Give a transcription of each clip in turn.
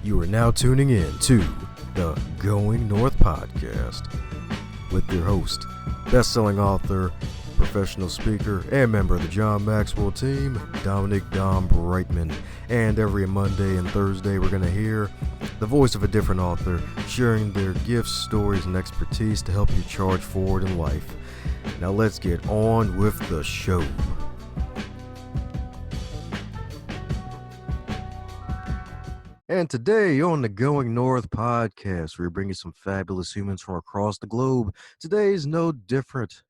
You are now tuning in to the Going North podcast with your host, best-selling author, professional speaker, and member of the John Maxwell team, Dominic Dom Brightman. And every Monday and Thursday, we're going to hear the voice of a different author sharing their gifts, stories, and expertise to help you charge forward in life. Now let's get on with the show. And today on the Going North podcast, we're bringing some fabulous humans from across the globe. Today is no different.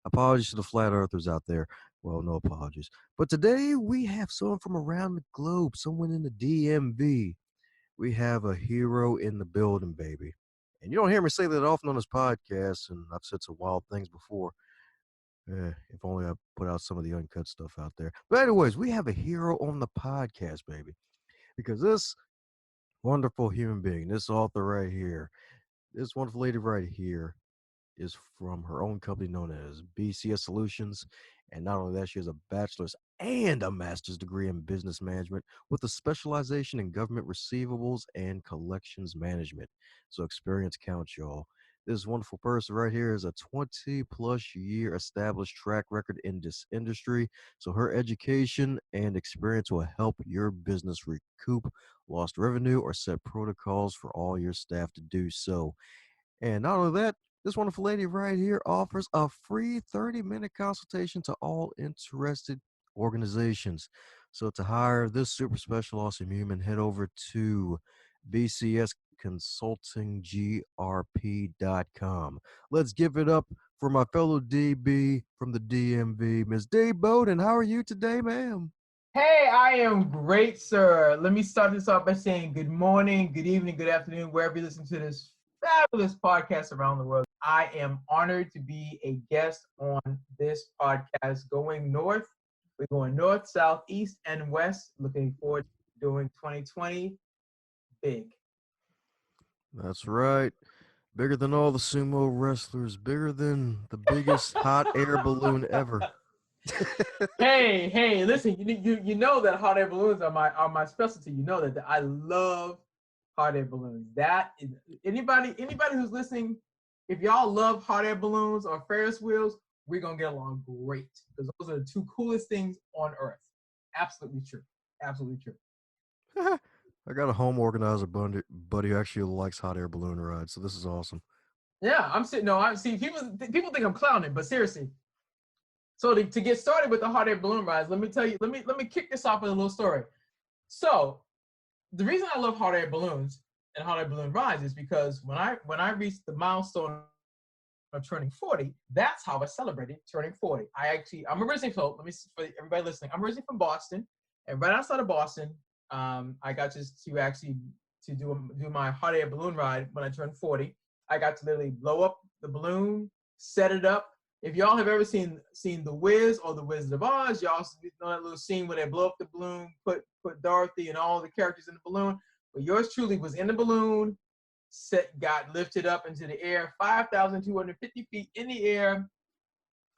Apologies to the flat earthers out there. Well, no apologies. But today we have someone from around the globe, someone in the DMV. We have a hero in the building, baby. And you don't hear me say that often on this podcast, and I've said some wild things before. If only I put out some of the uncut stuff out there. But anyways, we have a hero on the podcast, baby. Because this wonderful human being, this author right here, this wonderful lady right here is from her own company known as BCS Solutions. And not only that, she has a bachelor's and a master's degree in business management with a specialization in government receivables and collections management. So experience counts, y'all. This wonderful person right here is a 20-plus year established track record in this industry. So her education and experience will help your business recoup lost revenue or set protocols for all your staff to do so. And not only that, this wonderful lady right here offers a free 30-minute consultation to all interested organizations. So to hire this super special awesome human, head over to bcsconsultinggrp.com. Let's give it up for my fellow DB from the DMV, Miss Dee Bowden. How are you today, ma'am? Hey, I am great, sir. Let me start this off by saying good morning, good evening, good afternoon, wherever you listen to this fabulous podcast around the world. I am honored to be a guest on this podcast, Going North. We're going north, south, east, and west. Looking forward to doing 2020 big. That's right. Bigger than all the sumo wrestlers, bigger than the biggest hot air balloon ever. Hey, listen, you know that hot air balloons are my specialty. You know that I love hot air balloons. That is, anybody who's listening, if y'all love hot air balloons or Ferris wheels, we're gonna get along great because those are the two coolest things on earth. Absolutely true. Absolutely true. I got a home organizer buddy who actually likes hot air balloon rides, so this is awesome. Yeah, I'm sitting. No, I see. People think I'm clowning, but seriously. So to get started with the hot air balloon rides, let me tell you. Let me kick this off with a little story. So the reason I love hot air balloons and hot air balloon rides is because when I reached the milestone of turning 40, that's how I celebrated turning 40. I'm originally, so let me, for everybody listening, I'm originally from Boston, and right outside of Boston, I got to actually to do my hot air balloon ride when I turned 40. I got to literally blow up the balloon, set it up. If y'all have ever seen The Wiz or The Wizard of Oz, y'all know that little scene where they blow up the balloon, put Dorothy and all the characters in the balloon. But yours truly was in the balloon, got lifted up into the air, 5,250 feet in the air,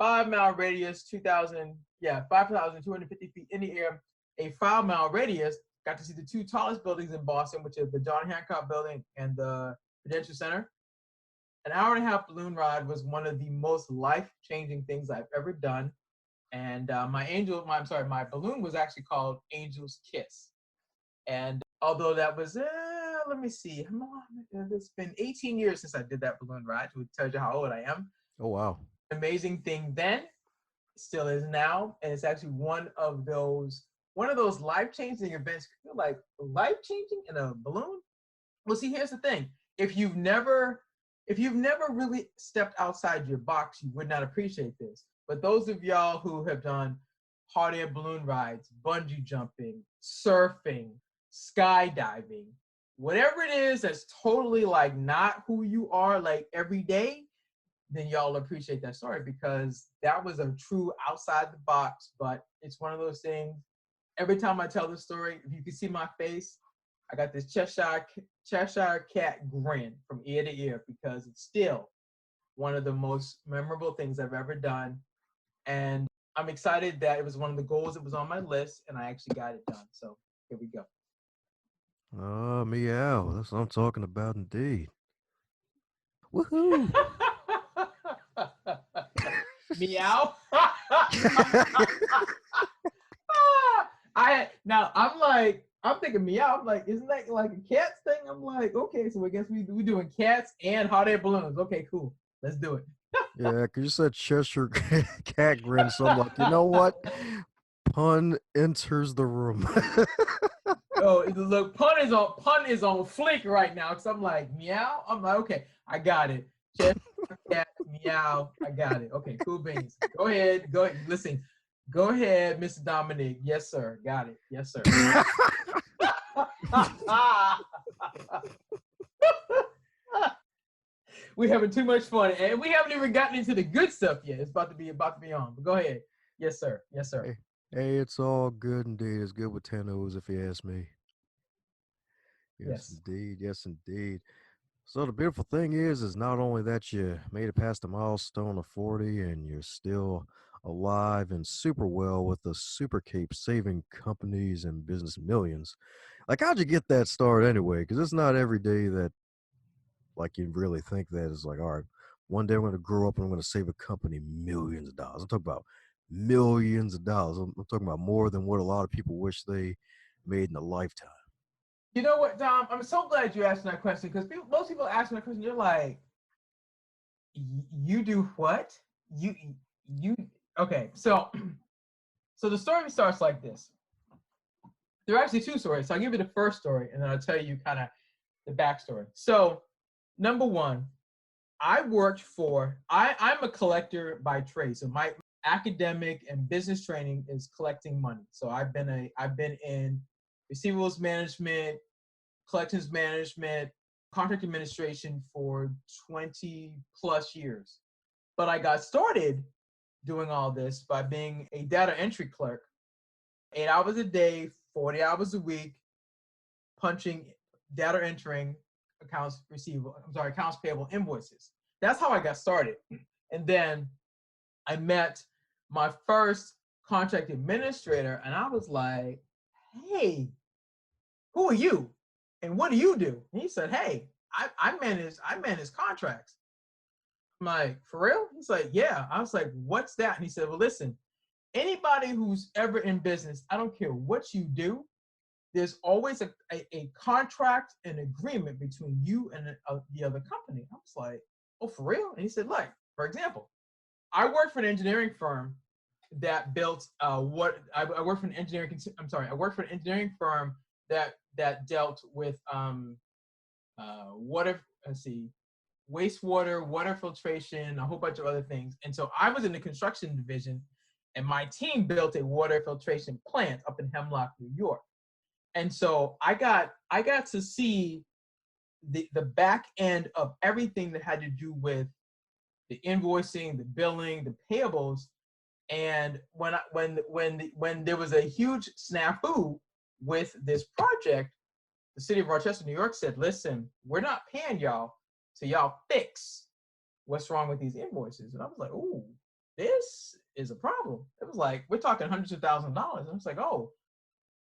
5-mile radius, 5,250 feet in the air, a 5-mile radius. Got to see the two tallest buildings in Boston, which are the John Hancock Building and the Prudential Center. An hour-and-a-half balloon ride was one of the most life-changing things I've ever done. And my balloon was actually called Angel's Kiss. And although that was, let me see, it's been 18 years since I did that balloon ride, which tells you how old I am. Oh, wow. Amazing thing then, still is now, and it's actually one of those life-changing events. You feel like life-changing in a balloon? Well, see, here's the thing. If you've never really stepped outside your box, you would not appreciate this. But those of y'all who have done hot air balloon rides, bungee jumping, surfing, skydiving, whatever it is that's totally like not who you are like every day, then y'all appreciate that story because that was a true outside the box. But it's one of those things. Every time I tell this story, if you can see my face, I got this Cheshire cat grin from ear to ear because it's still one of the most memorable things I've ever done. And I'm excited that it was one of the goals that was on my list and I actually got it done. So here we go. Oh, meow. That's what I'm talking about indeed. Woohoo! Meow. I'm thinking meow. I'm like, isn't that like a cats thing? I'm like, okay, so I guess we doing cats and hot air balloons. Okay, cool. Let's do it. Yeah, because you said Cheshire cat grin, so I'm like, you know what? Pun enters the room. Oh, look, pun is on flick right now. Cause I'm like meow. I'm like, okay, I got it. Chest cat meow. I got it. Okay, cool beans. Go ahead. Go ahead. Listen. Go ahead, Mr. Dominic. Yes, sir. Got it. Yes, sir. We're having too much fun, and we haven't even gotten into the good stuff yet. It's about to be on. But go ahead. Yes, sir. Yes, sir. Hey, hey, it's all good indeed. It's good with 10 O's if you ask me. Yes, Yes. indeed. Yes, indeed. So the beautiful thing is not only that you made it past the milestone of 40 and you're still alive and super well with the super cape saving companies and business millions. Like, how'd you get that start anyway? Because it's not every day that, like, you really think that it's like, all right, one day I'm going to grow up and I'm going to save a company millions of dollars. I'm talking about millions of dollars. I'm talking about more than what a lot of people wish they made in a lifetime. You know what, Dom? I'm so glad you asked that question because most people ask me that question. They're like, "You do what? You?" Okay, so so the story starts like this. There are actually two stories. So I'll give you the first story, and then I'll tell you kind of the backstory. So, number one, I'm a collector by trade. So my academic and business training is collecting money. So I've been in receivables management, collections management, contract administration for 20 plus years. But I got started doing all this by being a data entry clerk, 8 hours a day, 40 hours a week, punching, data entering accounts payable invoices. That's how I got started. And then I met my first contract administrator, and I was like, hey, who are you? And what do you do? And he said, hey, I manage contracts. I'm like, for real? He's like, yeah. I was like, what's that? And he said, well, listen, anybody who's ever in business, I don't care what you do, there's always a contract and agreement between you and the other company. I was like, oh, for real? And he said, like, for example, I worked for an engineering firm that built I worked for an engineering. I'm sorry, I worked for an engineering firm that dealt with water. Let's see, wastewater, water filtration, a whole bunch of other things. And so I was in the construction division, and my team built a water filtration plant up in Hemlock, New York. And so I got to see the back end of everything that had to do with the invoicing, the billing, the payables. And when there was a huge snafu with this project, the city of Rochester, New York said, listen, we're not paying y'all till y'all fix what's wrong with these invoices. And I was like, ooh, this is a problem. It was like, we're talking hundreds of thousands of dollars. And I was like, oh.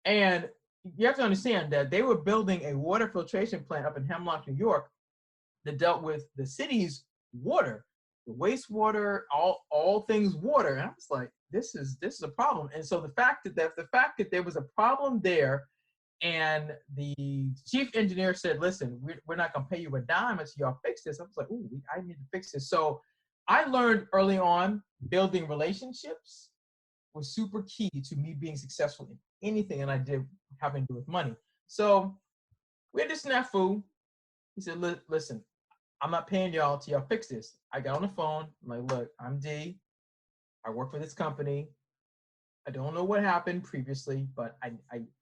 And you have to understand that they were building a water filtration plant up in Hemlock, New York, that dealt with the city's water, the wastewater, all things water. And I was like, this is a problem. And so the fact that there was a problem there, and the chief engineer said, listen, we're not going to pay you a dime until y'all fix this. I was like, ooh, I need to fix this. So I learned early on building relationships was super key to me being successful in anything that I did having to do with money. So we had this snafu. He said, listen, I'm not paying y'all till y'all fix this. I got on the phone. I'm like, look, I'm Dee. I work for this company. I don't know what happened previously, but I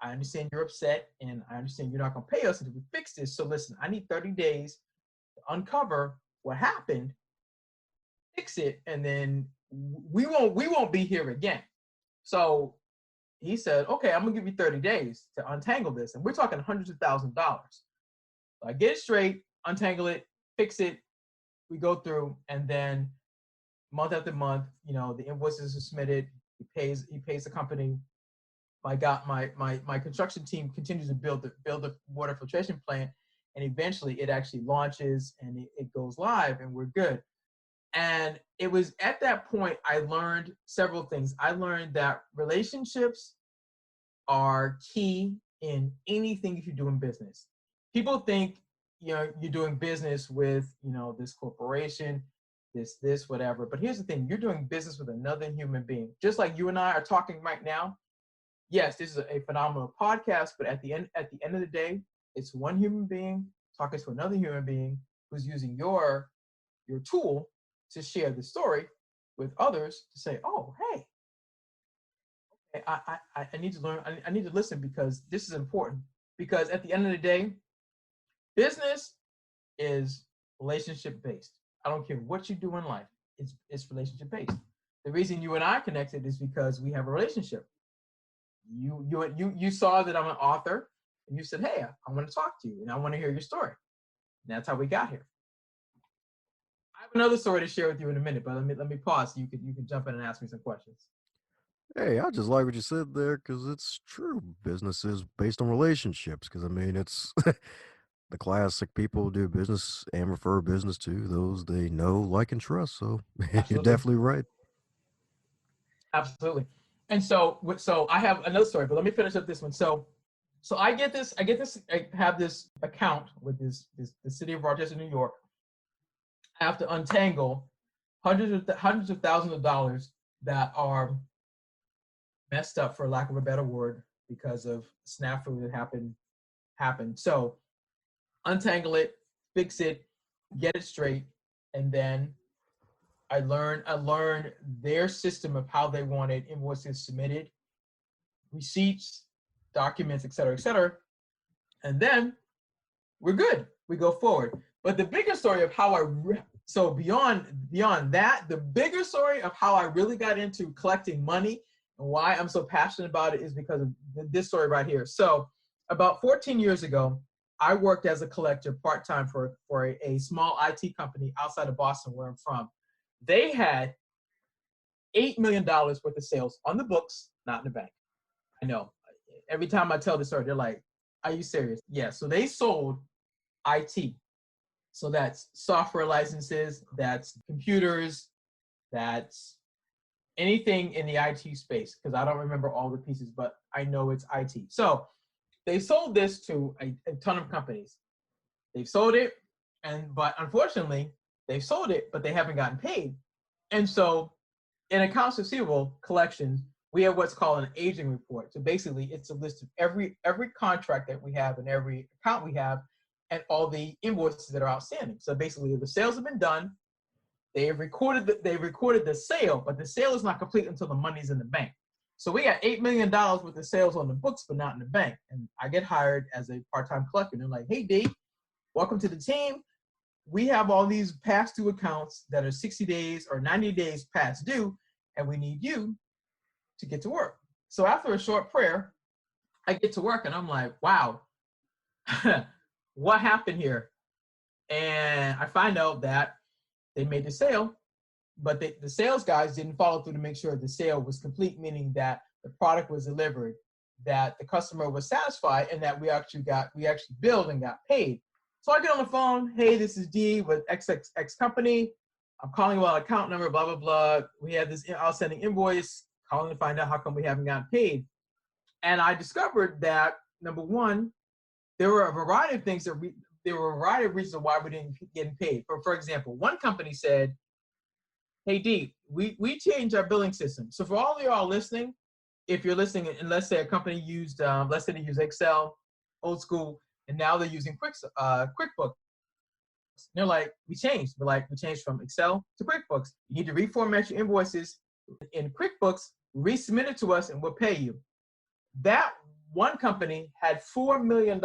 understand you're upset, and I understand you're not going to pay us until we fix this. So listen, I need 30 days to uncover what happened, fix it, and then we won't be here again. So he said, okay, I'm gonna give you 30 days to untangle this. And we're talking hundreds of thousands of dollars. So I get it straight, untangle it, fix it, we go through, and then month after month, the invoices are submitted, he pays the company, my construction team continues to build the water filtration plant, and eventually it actually launches and it goes live, and we're good. And it was at that point I learned several things. I learned that relationships are key in anything if you're doing business. People think, you're doing business with, this corporation, this, whatever. But here's the thing, you're doing business with another human being. Just like you and I are talking right now. Yes, this is a phenomenal podcast, but at the end of the day, it's one human being talking to another human being who's using your tool to share the story with others to say, oh, hey, I need to learn. I need to listen because this is important. Because at the end of the day, business is relationship based. I don't care what you do in life. It's relationship based. The reason you and I connected is because we have a relationship. You saw that I'm an author, and you said, hey, I want to talk to you, and I want to hear your story. And that's how we got here. I have another story to share with you in a minute, but let me pause so you can jump in and ask me some questions. Hey, I just like what you said there because it's true. Business is based on relationships because, I mean, it's the classic people do business and refer business to those they know, like, and trust. So you're Absolutely. definitely right. Absolutely. And so I have another story, but let me finish up this one. So I have this account with the city of Rochester, New York. I have to untangle hundreds of thousands of dollars that are messed up, for lack of a better word, because of snafu that happened. So untangle it, fix it, get it straight, and then I learned their system of how they wanted invoices submitted, receipts, documents, et cetera, and then we're good. We go forward. But the bigger story of how so beyond that, the bigger story of how I really got into collecting money and why I'm so passionate about it is because of this story right here. So about 14 years ago, I worked as a collector part-time for a small IT company outside of Boston, where I'm from. They had $8 million worth of sales on the books, not in the bank. I know. Every time I tell this story, they're like, are you serious? Yeah. So they sold IT. So that's software licenses, that's computers, that's anything in the IT space, because I don't remember all the pieces, but I know it's IT. So they sold this to a ton of companies. They've sold it, but unfortunately, they've sold it, but they haven't gotten paid. And so in accounts receivable collections, we have what's called an aging report. So basically, it's a list of every contract that we have and every account we have and all the invoices that are outstanding. So basically, the sales have been done. They've recorded the sale, but the sale is not complete until the money's in the bank. So we got $8 million worth of sales on the books, but not in the bank. And I get hired as a part-time collector. And they're like, hey, Dee, welcome to the team. We have all these past due accounts that are 60 days or 90 days past due, and we need you to get to work. So after a short prayer, I get to work, and I'm like, wow, what happened here? And I find out that they made the sale, but the sales guys didn't follow through to make sure the sale was complete, meaning that the product was delivered, that the customer was satisfied, and that we actually billed and got paid. So I get on the phone, hey, this is Dee with XXX company. I'm calling about account number, blah, blah, blah. We have this outstanding invoice, calling to find out how come we haven't gotten paid. And I discovered that, number one, there were a variety of things there were a variety of reasons why we didn't get paid. For example, one company said, hey, Dee, we changed our billing system. So for all of y'all listening, if you're listening, and let's say a company used, let's say they use Excel, old school, and now they're using QuickBooks. They're like, we changed. We're like, we changed from Excel to QuickBooks. You need to reformat your invoices in QuickBooks, resubmit it to us, and we'll pay you. That one company had $4 million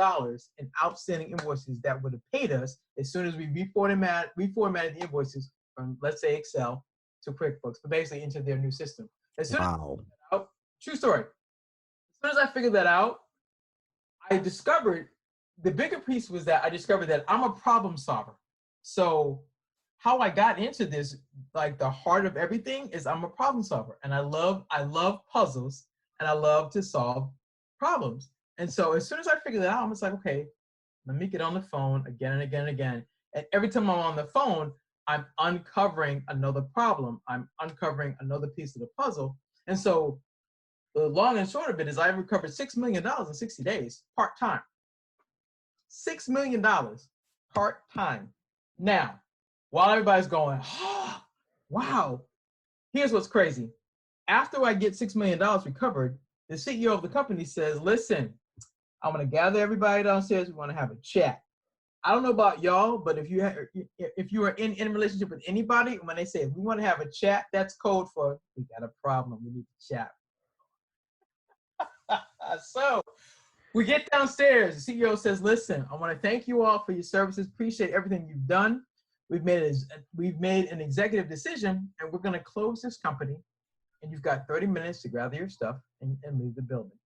in outstanding invoices that would have paid us as soon as we reformatted the invoices from, let's say, Excel to QuickBooks, but basically into their new system. As soon Wow. as true story. As soon as I figured that out, I discovered the bigger piece was that I discovered that I'm a problem solver. So how I got into this, like the heart of everything, is I'm a problem solver, and I love puzzles, and I love to solve problems. And so as soon as I figured that out, I was like, okay, let me get on the phone again and again and again. And every time I'm on the phone, I'm uncovering another problem. I'm uncovering another piece of the puzzle. And so the long and short of it is I recovered $6 million in 60 days, part-time. $6 million part-time. Now, while everybody's going, oh, wow, here's what's crazy. After I get $6 million recovered, the CEO of the company says, listen, I'm going to gather everybody downstairs. We want to have a chat. I don't know about y'all, but if you are in a relationship with anybody, when they say we want to have a chat, that's code for we got a problem. We need to chat. So we get downstairs. The CEO says, listen, I want to thank you all for your services. Appreciate everything you've done. We've made an executive decision, and we're going to close this company. And you've got 30 minutes to gather your stuff and leave the building.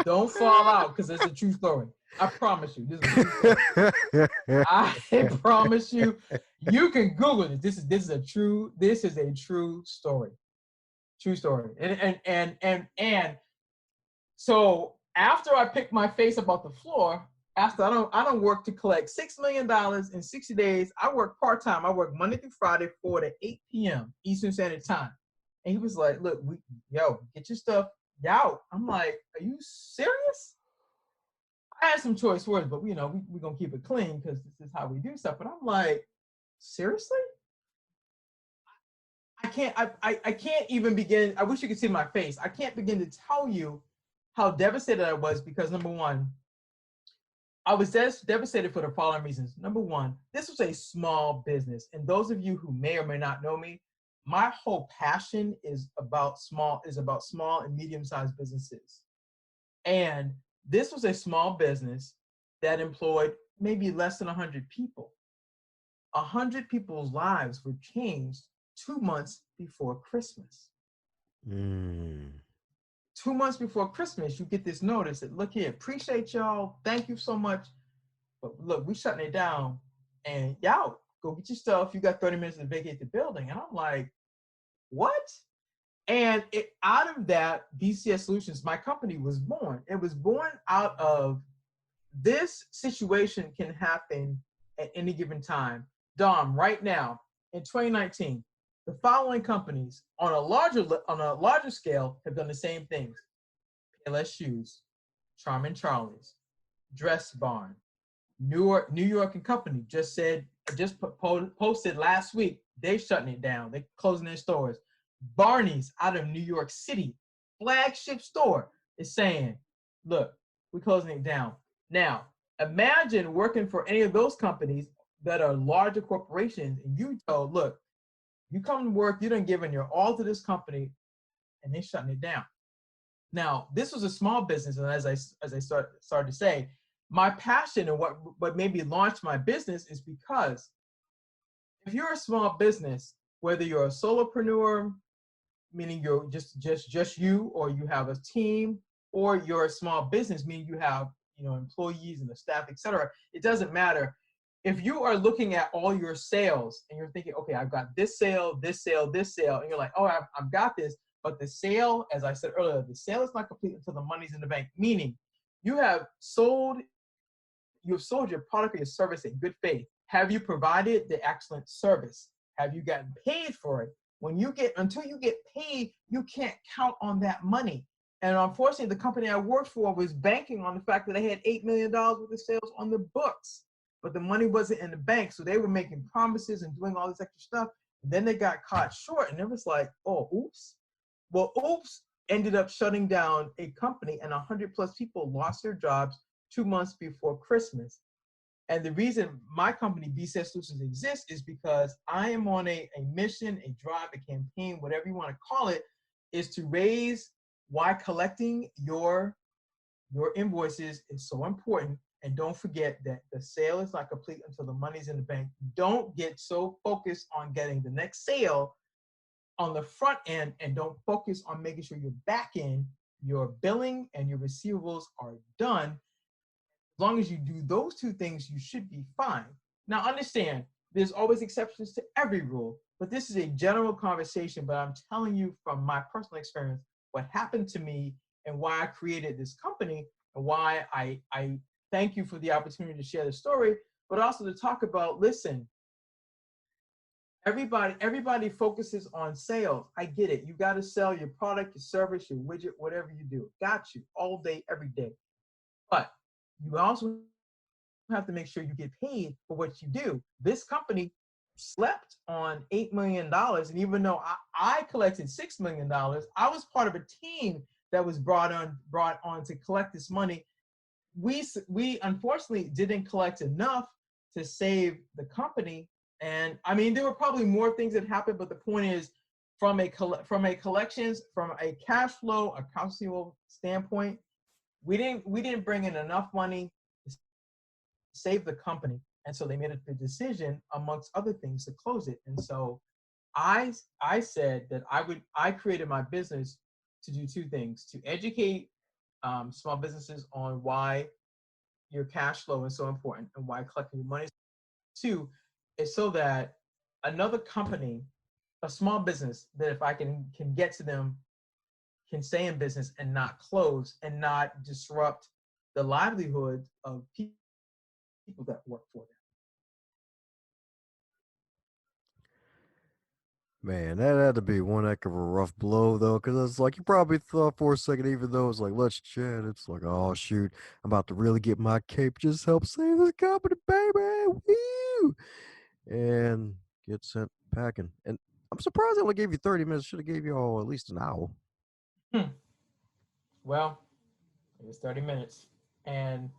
Don't fall out, because it's a true story. I promise you. This is a true story. I promise you. You can Google it. This is a true story. True story. And so after I pick my face up off the floor, after I don't work to collect $6 million in 60 days. I work part-time. I work Monday through Friday, 4 to 8 p.m. Eastern Standard Time. And he was like, look, get your stuff out. I'm like, are you serious? I had some choice words, but we're gonna keep it clean because this is how we do stuff. But I'm like, seriously? I can't even begin. I wish you could see my face. I can't begin to tell you how devastated I was, because number one, I was devastated for the following reasons. Number one, this was a small business. And those of you who may or may not know me, my whole passion is about small and medium-sized businesses. And this was a small business that employed maybe less than 100 people. 100 people's lives were changed 2 months before Christmas. 2 months before Christmas, you get this notice that, look here, appreciate y'all, thank you so much, but look, we shutting it down, and y'all go get your stuff. You got 30 minutes to vacate the building. And I'm like, what? And out of that, BCS Solutions, my company, was born. It was born out of this situation can happen at any given time. Dom, right now, in 2019, the following companies on a larger scale have done the same things: Payless Shoes, Charmin Charlie's, Dress Barn, New York and Company just posted last week they're shutting it down. They're closing their stores. Barney's out of New York City, flagship store, is saying, look, we're closing it down. Now, imagine working for any of those companies that are larger corporations, and you told, look, you come to work, you done given your all to this company, and they're shutting it down. Now, this was a small business, and as I started to say, my passion and what made me launch my business is because if you're a small business, whether you're a solopreneur, meaning you're just you, or you have a team, or you're a small business, meaning you have employees and the staff, etc. It doesn't matter. If you are looking at all your sales and you're thinking, okay, I've got this sale, this sale, this sale, and you're like, oh, I've got this, but the sale, as I said earlier, the sale is not complete until the money's in the bank. Meaning, you have sold your product or your service in good faith. Have you provided the excellent service? Have you gotten paid for it? Until you get paid, you can't count on that money. And unfortunately, the company I worked for was banking on the fact that they had $8 million worth of sales on the books, but the money wasn't in the bank. So they were making promises and doing all this extra stuff. And then they got caught short, and it was like, oh, oops. Well, oops ended up shutting down a company, and 100 plus people lost their jobs 2 months before Christmas. And the reason my company, BCS Solutions, exists is because I am on a mission, a drive, a campaign, whatever you want to call it, is to raise why collecting your invoices is so important. And don't forget that the sale is not complete until the money's in the bank. Don't get so focused on getting the next sale on the front end, and don't focus on making sure your back end, your billing and your receivables are done. As long as you do those two things, you should be fine. Now, understand, there's always exceptions to every rule, but this is a general conversation. But I'm telling you from my personal experience what happened to me and why I created this company and why I thank you for the opportunity to share the story, but also to talk about, listen, everybody focuses on sales. I get it. You got to sell your product, your service, your widget, whatever you do. Got you all day, every day. But you also have to make sure you get paid for what you do. This company slept on $8 million. And even though I collected $6 million, I was part of a team that was brought on to collect this money. We unfortunately didn't collect enough to save the company. And I mean, there were probably more things that happened, but the point is, from a collections, from a cash flow, accounts receivable standpoint, we didn't bring in enough money to save the company, and so they made the decision, amongst other things, to close it. And so I said that I created my business to do two things: to educate small businesses on why your cash flow is so important and why collecting your money. Two is so that another company, a small business, that if I can get to them, can stay in business and not close and not disrupt the livelihood of people that work for them. Man, that had to be one heck of a rough blow, though, because it's like you probably thought for a second, even though it's like, let's chat, it's like, oh, shoot, I'm about to really get my cape, just help save this company, baby, woo! And get sent packing. And I'm surprised they only gave you 30 minutes, should have gave you all at least an hour. Hmm. Well, it was 30 minutes. And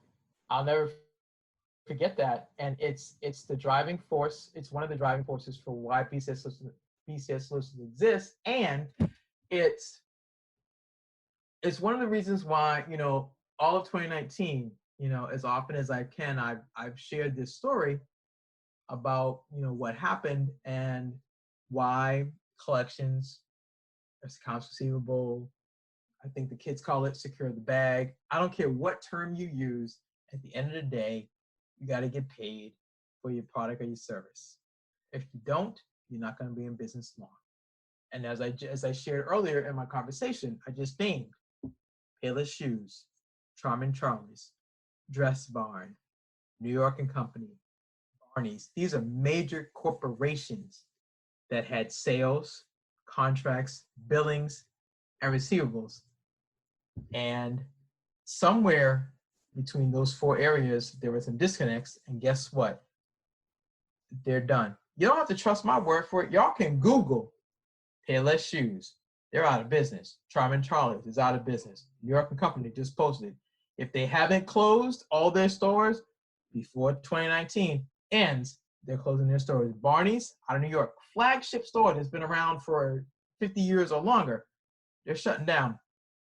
I'll never forget that. And it's the driving force. It's one of the driving forces for why BCS solutions exist. And it's it's one of the reasons why, all of 2019, as often as I can, I've shared this story about, what happened and why collections, accounts receivable, I think the kids call it secure the bag. I don't care what term you use. At the end of the day, you got to get paid for your product or your service. If you don't, you're not going to be in business long. And as I shared earlier in my conversation, I just named Payless Shoes, Charmin Charlie's, Dress Barn, New York and Company, Barney's. These are major corporations that had sales, contracts, billings, and receivables. And somewhere between those four areas, there were some disconnects. And guess what? They're done. You don't have to trust my word for it. Y'all can Google Payless Shoes. They're out of business. Charmin Charlie's is out of business. New York and Company just posted. If they haven't closed all their stores before 2019 ends, they're closing their stores. Barney's out of New York, flagship store that's been around for 50 years or longer, they're shutting down.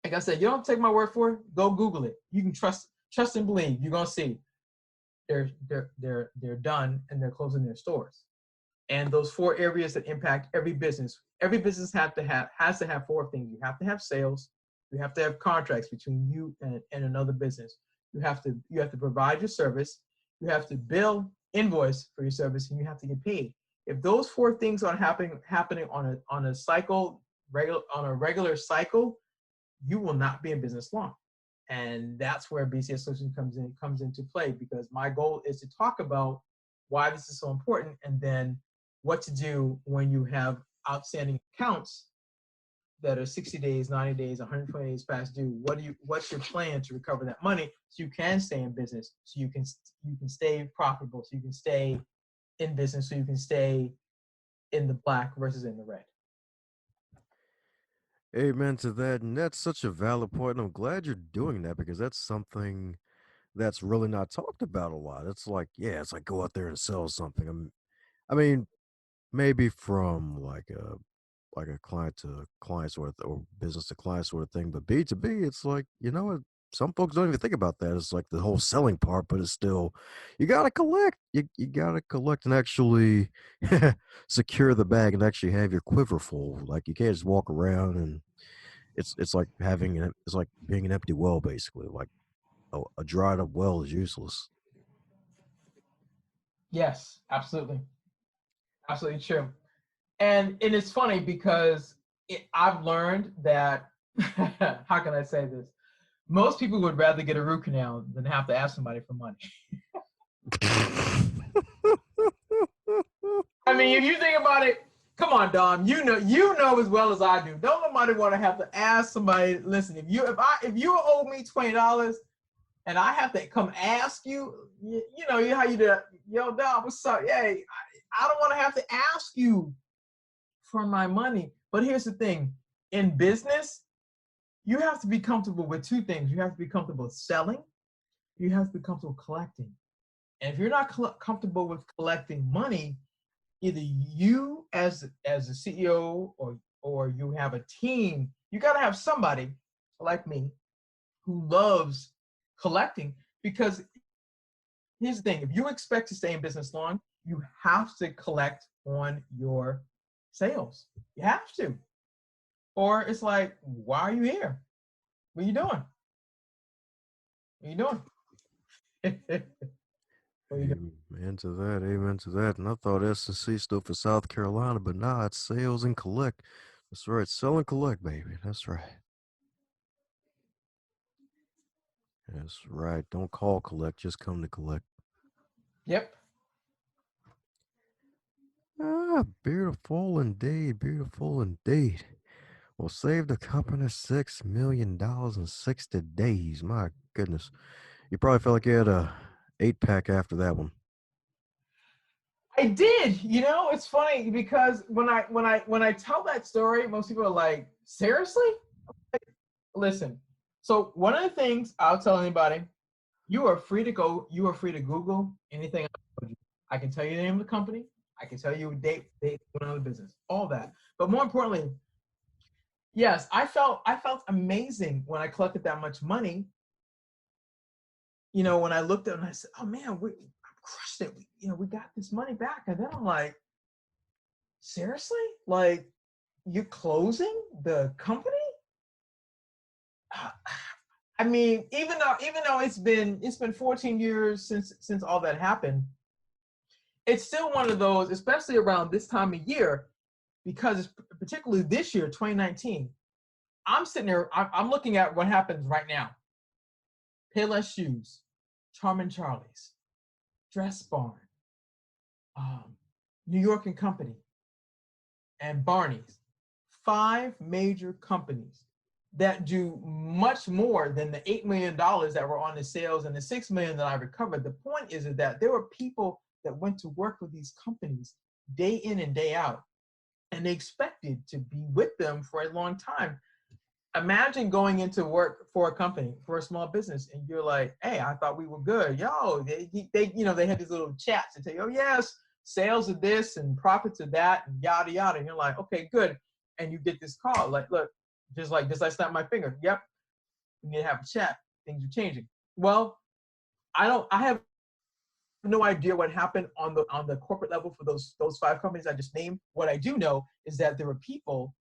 Like I said, you don't take my word for it. Go Google it. You can trust and believe. You're gonna see they're done and they're closing their stores. And those four areas that impact every business has to have four things. You have to have sales. You have to have contracts between you and another business. You have to provide your service. You have to bill, invoice for your service, and you have to get paid. If those four things are happening on a cycle, on a regular cycle, you will not be in business long. And that's where BCS Solutions comes into play, because my goal is to talk about why this is so important, and then what to do when you have outstanding accounts that are 60 days, 90 days, 120 days past due. What's your plan to recover that money so you can stay in business, so you can stay profitable, so you can stay in business, so you can stay in the black versus in the red. Amen to that. And that's such a valid point. And I'm glad you're doing that because that's something that's really not talked about a lot. It's like, yeah, it's like go out there and sell something. I mean, maybe from like a client to client sort of or business to client sort of thing, but B to B, it's like, you know what? Some folks don't even think about that. It's like the whole selling part, but it's still you gotta collect. You gotta collect and actually secure the bag and actually have your quiver full. Like you can't just walk around and it's like it's like being an empty well basically. Like a dried up well is useless. Yes, absolutely. Absolutely true. And it's funny because I've learned that, how can I say this? Most people would rather get a root canal than have to ask somebody for money. I mean, if you think about it, come on, Dom. You know as well as I do. Don't nobody want to have to ask somebody. Listen, if you owe me $20 and I have to come ask you, you know how you do. Yo, Dom, what's up? Hey, I don't want to have to ask you for my money. But here's the thing: in business, you have to be comfortable with two things. You have to be comfortable selling. You have to be comfortable collecting. And if you're not comfortable with collecting money, either you as a CEO or you have a team, you got to have somebody like me who loves collecting. Because here's the thing: if you expect to stay in business long, you have to collect on your sales. You have to, or it's like, why are you here? What are you doing? What are you doing? What are you doing? Amen to that. Amen to that. And I thought S&C stood for South Carolina, but nah, it's sales and collect. That's right. Sell and collect, baby. That's right. That's right. Don't call collect. Just come to collect. Yep. Ah, beautiful indeed. Beautiful indeed. Will save the company $6 million in 60 days. My goodness. You probably felt like you had a 8-pack after that one. I did. You know, it's funny because when I tell that story, most people are like, seriously? Listen. So one of the things I'll tell anybody, you are free to go, you are free to Google anything I told you. I can tell you the name of the company. I can tell you a date went out of business, all that. But more importantly, yes, I felt amazing when I collected that much money. You know, when I looked at it and I said, oh man, we crushed it. We got this money back. And then I'm like, seriously? Like, you're closing the company? I mean, even though it's been 14 years since all that happened, it's still one of those, especially around this time of year, because it's particularly this year, 2019. I'm sitting there, I'm looking at what happens right now. Payless Shoes, Charmin Charlie's, Dress Barn, New York and Company, and Barney's. 5 major companies that do much more than the $8 million that were on the sales and the $6 million that I recovered. The point is that there were people that went to work with these companies day in and day out, and they expected to be with them for a long time. Imagine going into work for a company, for a small business, and you're like, hey, I thought we were good. Yo, they had these little chats and say, oh yes, sales are this and profits are that and yada yada. And you're like, okay, good. And you get this call, like, look, just like this, I snap my finger. Yep, we need to have a chat. Things are changing. Well, I have no idea what happened on the corporate level for those 5 companies I just named. What I do know is that there were people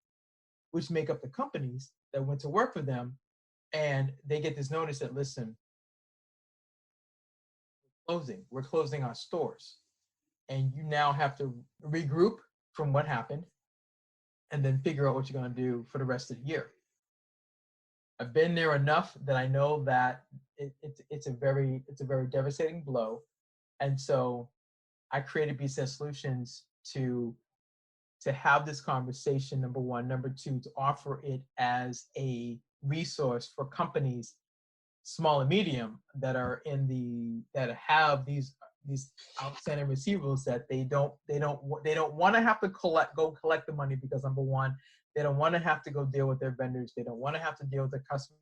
which make up the companies that went to work for them, and they get this notice that, listen, we're closing our stores, and you now have to regroup from what happened and then figure out what you're going to do for the rest of the year. I've been there enough that I know that it's a very devastating blow. And so I created BCS Solutions to have this conversation, number one. Number two, to offer it as a resource for companies, small and medium, that have these outstanding receivables that they don't want to have to collect the money, because number one, they don't want to have to go deal with their vendors. They don't want to have to deal with their customers.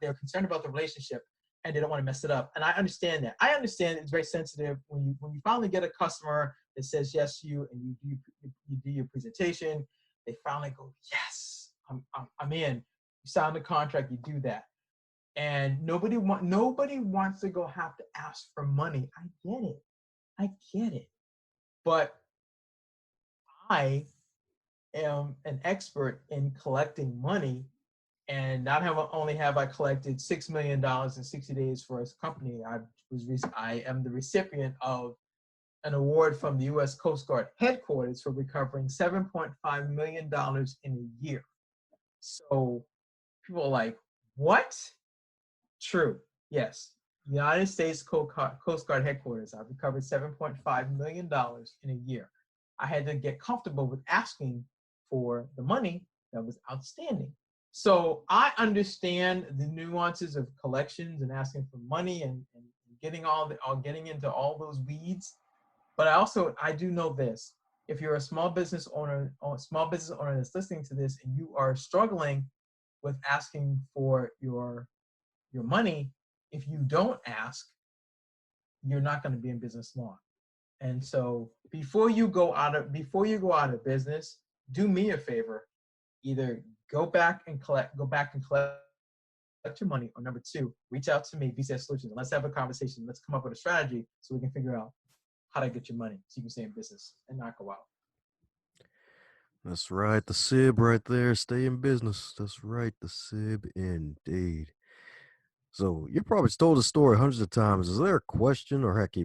They're concerned about the relationship, and they don't want to mess it up. And I understand that. I understand it's very sensitive when you finally get a customer that says yes to you, and you do your presentation. They finally go, yes, I'm in. You sign the contract, you do that. And nobody wants to go have to ask for money. I get it. But I am an expert in collecting money, and not only have I collected $6 million in 60 days for a company. I am the recipient of an award from the U.S. Coast Guard headquarters for recovering $7.5 million in a year. So people are like, what? True. Yes. United States Coast Guard headquarters, I've recovered $7.5 million in a year. I had to get comfortable with asking for the money that was outstanding. So I understand the nuances of collections and asking for money and getting into all those weeds. But I do know this. If you're a small business owner that's listening to this and you are struggling with asking for your money, if you don't ask, you're not going to be in business long. And so before you go out of business, do me a favor. Either go back and collect your money, or number two, reach out to me, BCS Solutions. Let's have a conversation. Let's come up with a strategy so we can figure out how to get your money so you can stay in business and not go out. That's right, the SIB right there. Stay in business. That's right, the SIB indeed. So you probably told the story hundreds of times. Is there a question, or heck,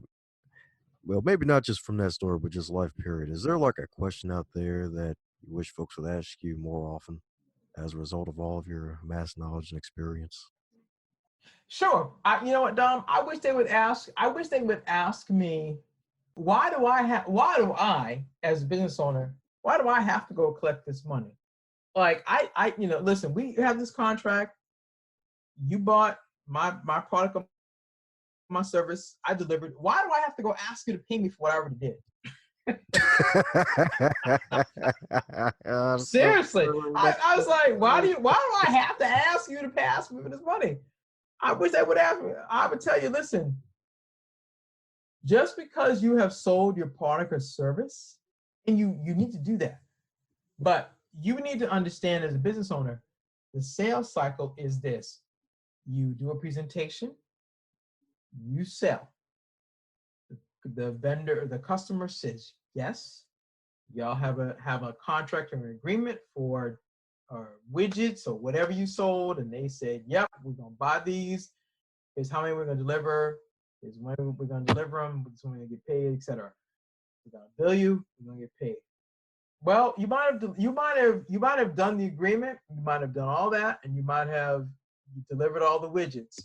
well, maybe not just from that story, but just life period? Is there like a question out there that you wish folks would ask you more often as a result of all of your mass knowledge and experience? Sure. You know what, Dom? I wish they would ask me, why do I, as a business owner, why do I have to go collect this money? Like, listen, we have this contract. You bought my product or my service. I delivered. Why do I have to go ask you to pay me for what I already did? Seriously. I was like, why do I have to ask you to pass me for this money? I wish they would ask me. I would tell you, listen, just because you have sold your product or service, and you need to do that, but you need to understand as a business owner, the sales cycle is this. You do a presentation, you sell. The vendor, the customer says yes. Y'all have a contract or an agreement for widgets or whatever you sold, and they said, yep, we're gonna buy these. Here's how many we're gonna deliver. Here's when we're gonna deliver them. Here's when we're gonna get paid, etc. We're gonna bill you. We're gonna get paid. Well, you might have done the agreement. You might have done all that, and you delivered all the widgets,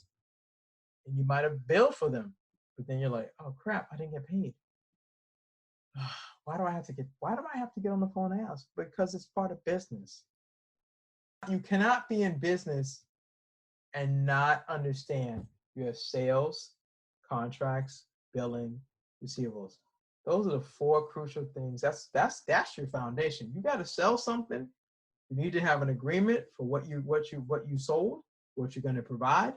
and you might have billed for them. But then you're like, oh crap, I didn't get paid. Why do I have to get on the phone and ask? Because it's part of business. You cannot be in business and not understand you have sales, contracts, billing, receivables. Those are the four crucial things. That's your foundation. You got to sell something. You need to have an agreement for what you sold, what you're going to provide.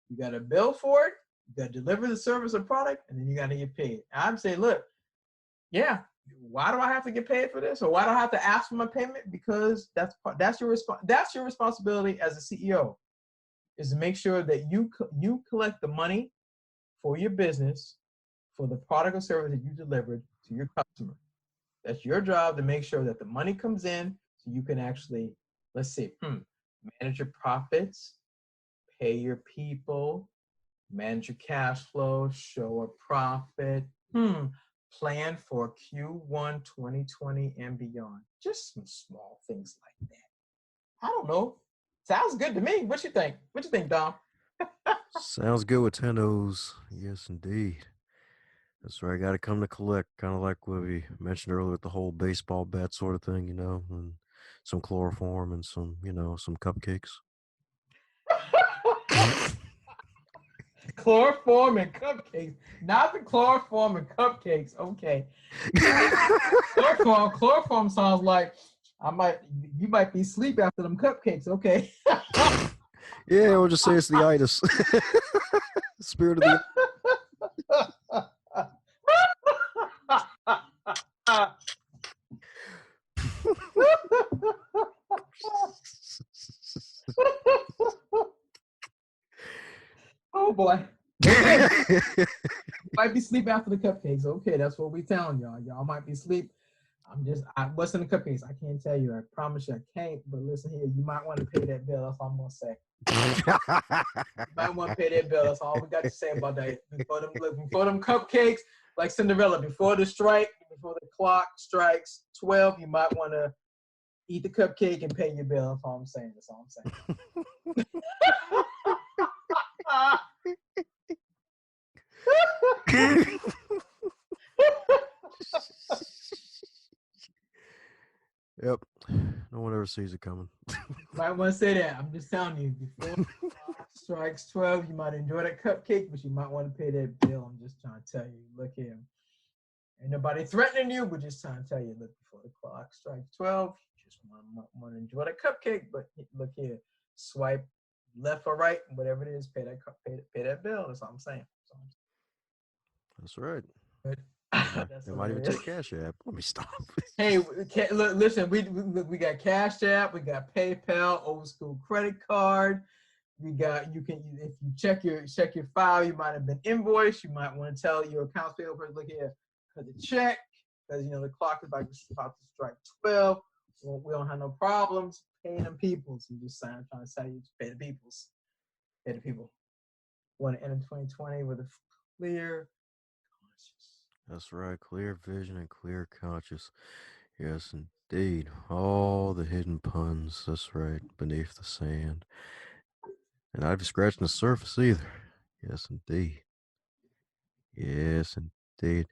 You got to bill for it. You got to deliver the service or product, and then you got to get paid. I'm saying, look, yeah, why do I have to get paid for this, or why do I have to ask for my payment? Because that's your responsibility as a CEO, is to make sure that you collect the money for your business, for the product or service that you delivered to your customer. That's your job, to make sure that the money comes in so you can actually, let's see, manage your profits, pay your people, manage your cash flow, show a profit, plan for Q1 2020 and beyond. Just some small things like that. I don't know. Sounds good to me. What you think? What you think, Dom? Sounds good with 10 O's. Yes, indeed. That's right. Got to come to collect, kind of like what we mentioned earlier with the whole baseball bat sort of thing, and some chloroform and some cupcakes. Chloroform and cupcakes. Not the chloroform and cupcakes. Okay. Chloroform sounds like you might be asleep after them cupcakes. Okay. Yeah, we'll just say it's the itis. Spirit of the. Oh boy. Okay. You might be asleep after the cupcakes. Okay, that's what we telling y'all. Y'all might be asleep. What's in the cupcakes? I can't tell you. I promise you I can't. But listen here, you might want to pay that bill. That's all I'm gonna say. You might want to pay that bill. That's all we got to say about that. Before them cupcakes, like Cinderella, before the clock strikes 12, you might want to eat the cupcake and pay your bill. That's all I'm saying. That's all I'm saying. Yep. No one ever sees it coming. Might want to say that. I'm just telling you, before the clock strikes 12, you might enjoy that cupcake, but you might want to pay that bill. I'm just trying to tell you. Look here. Ain't nobody threatening you, but just trying to tell you, look, before the clock strikes 12, you just want to enjoy that cupcake, but look here, swipe left or right, whatever it is, pay that bill. That's all I'm saying. That's right. That's It might even take Cash App. Let me stop. Hey, look, listen, we got Cash App, we got PayPal, old school credit card. We got if you check your file, you might have been invoiced. You might want to tell your accounts payable person, look here, cut the check, because the clock is about to strike 12. Well, we don't have no problems paying them peoples. I'm just saying, I'm trying to tell you to pay the peoples. Pay the people. Want to enter 2020 with a clear conscience. That's right. Clear vision and clear conscience. Yes, indeed. All the hidden puns. That's right. Beneath the sand. And not even scratching the surface either. Yes, indeed. Yes, indeed.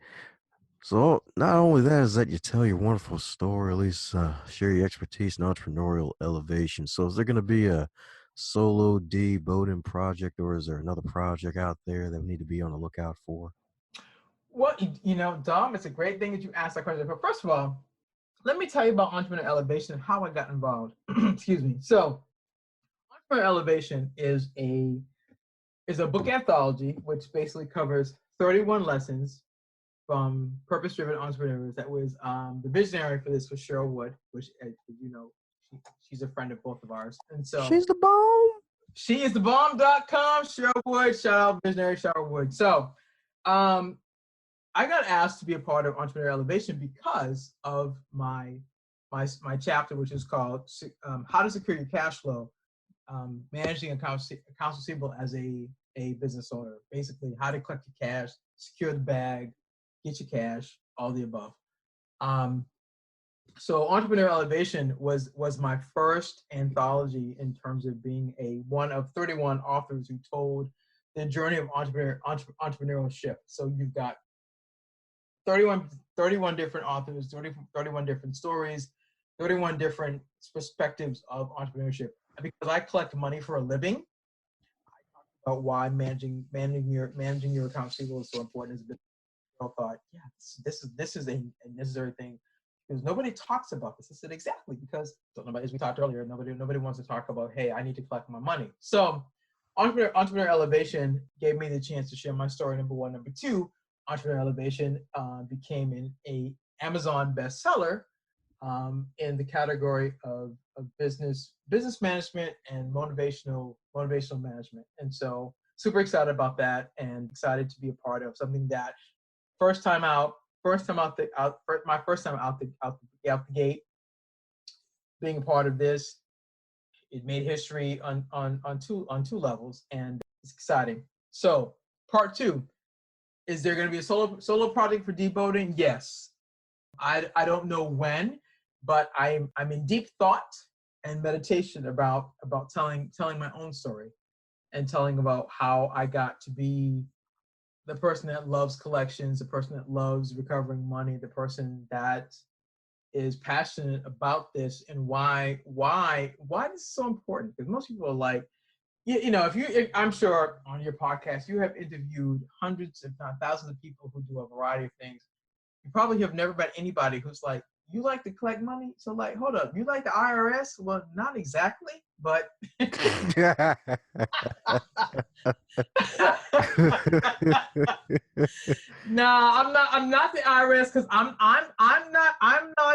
So not only that is that you tell your wonderful story, at least share your expertise in entrepreneurial elevation. So is there going to be a solo Dee Bowden project, or is there another project out there that we need to be on the lookout for? Well, Dom, it's a great thing that you asked that question. But first of all, let me tell you about Entrepreneurial Elevation and how I got involved. Excuse me. So, Entrepreneurial Elevation is a book anthology which basically covers 31 lessons from purpose-driven entrepreneurs. That was the visionary for this was Cheryl Wood, which she's a friend of both of ours, and so She's the bomb. She is the bomb.com. Cheryl Wood, shout out visionary Cheryl Wood. So, I got asked to be a part of Entrepreneurial Elevation because of my chapter, which is called How to Secure Your Cash Flow, managing accounts receivable as a business owner. Basically, how to collect your cash, secure the bag, get your cash, all the above. So Entrepreneurial Elevation was my first anthology in terms of being one of 31 authors who told the journey of entrepreneurship. So you've got 31 different authors, 31 different stories, 31 different perspectives of entrepreneurship. And because I collect money for a living, I talk about why managing your accounts receivable is so important as a business. I thought, yeah, this is a necessary thing because nobody talks about this. I said exactly because as we talked earlier, nobody wants to talk about, hey, I need to collect my money. So Entrepreneur Elevation gave me the chance to share my story. Number one. Number two, Entrepreneur Elevation became an Amazon bestseller in the category of business management and motivational management. And so super excited about that and excited to be a part of something that my first time out the gate, being a part of this, it made history on two levels, and it's exciting. So part two, is there going to be a solo project for Dee Bowden? Yes. I don't know when, but I'm in deep thought and meditation about telling my own story and telling about how I got to be the person that loves collections, the person that loves recovering money, the person that is passionate about this, and why this is so important. Because most people are like, I'm sure on your podcast you have interviewed hundreds, if not thousands, of people who do a variety of things. You probably have never met anybody who's like, you like to collect money? So like, hold up, you like the IRS? Well, not exactly, but no, I'm not the IRS because I'm not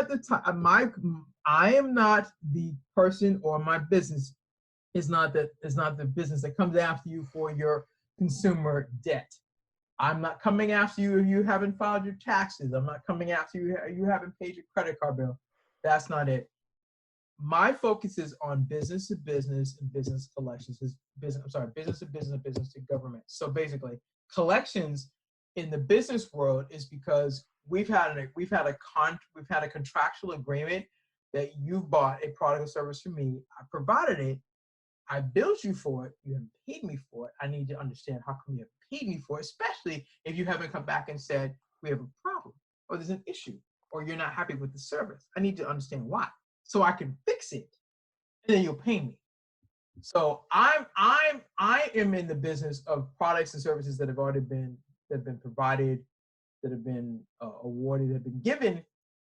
the time. I am not the person, or my business is not the business that comes after you for your consumer debt. I'm not coming after you if you haven't filed your taxes. I'm not coming after you if you haven't paid your credit card bill. That's not it. My focus is on business to business and business collections. Business to business and business to government. So basically, collections in the business world is because we've had a contractual agreement that you bought a product or service from me. I provided it. I billed you for it. You haven't paid me for it. I need to understand how come you haven't paid me for it, especially if you haven't come back and said we have a problem or there's an issue or you're not happy with the service. I need to understand why so I can fix it, and then you'll pay me. So I am in the business of products and services that have been provided, that have been awarded, that have been given,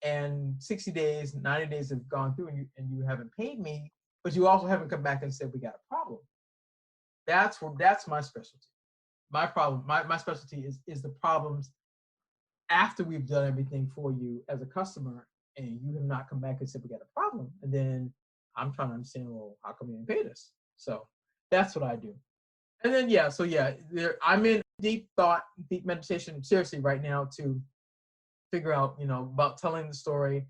and 60 days, 90 days have gone through, and you haven't paid me, but you also haven't come back and said we got a problem. That's my specialty. My specialty is the problems after we've done everything for you as a customer, and you have not come back and said we got a problem, and then I'm trying to understand, well, how come you didn't pay us? So that's what I do. And then I'm in deep thought, deep meditation, seriously, right now to figure out, about telling the story.